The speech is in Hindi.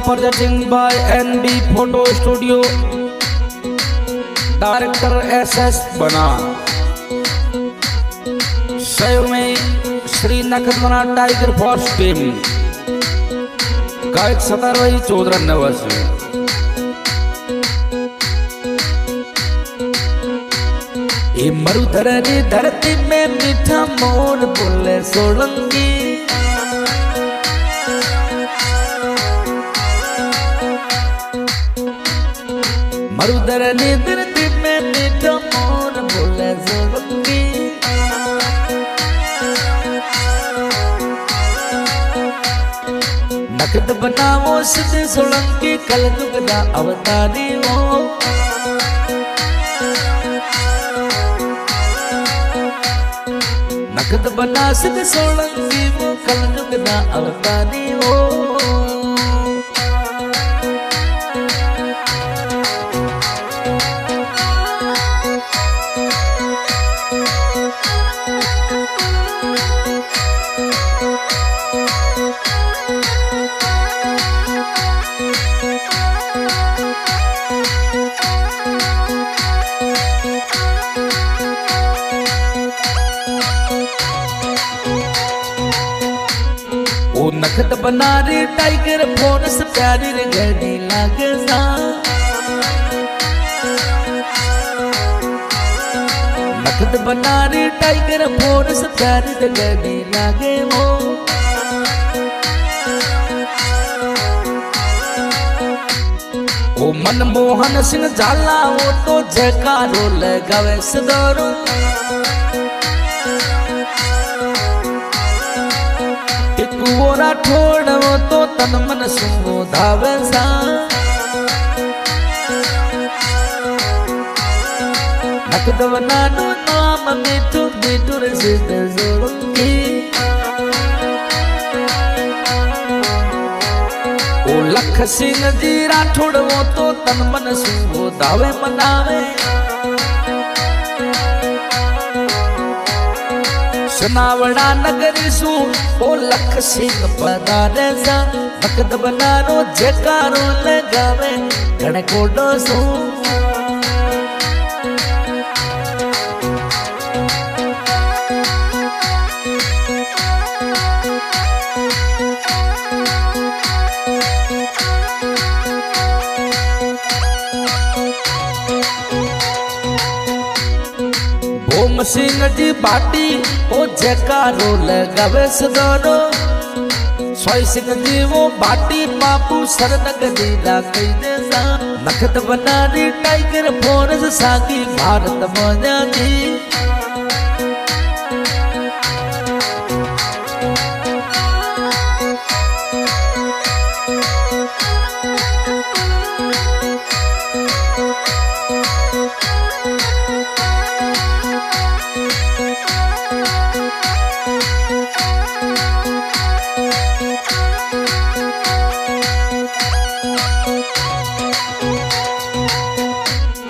presenting by NB Photo Studio, Director SS बना सहयोग में श्री नखत्राना टाइगर फोर्स टीम, गायक सतार भाई चौधरी नवासी। ये मरुधरनी धरती में मीठा मोर बोले सोलंकी, मरुधरनी धरती में मीठा मोर बोले सोलंकी। नकद बनावो सिद्ध सोलंकी, कल दुगदा अवतारी हो। नकद बना सिद्ध सोलंकी, वो कल दुगदा अवतारी हो। ओ नखत बना रे टाइगर फोर्स प्यारी रे गड़ी लागे सा। नखत बना रे टाइगर फोर्स प्यारी रे गड़ी लागे वो। ओ मनमोहन सिंह झाला वो तो जयकारो लगावे सदारो। गोरा ठोड़ वो तो तन मन सुंगो धावे सा। नकद बनानो नाम मीठू मीठू रे सिद्ध सोलंकी। ओ लख सिंह जी राठौड़ वो तो तन मन सुंगो धावे मनावे। सुनावड़ा नगरी सू ओ लख सिंह पधारे सा। नकद बनारो जयकारो लगावे घणे कोडो सू। भोम सिंह जी बाटी ओ जयकारो लगावे सदारो। सोई सिंह जी वो बाटी बापू सरनग दीदा कई दे सा। नखत बना री टाइगर फोर्स सागी भारत मजा जी।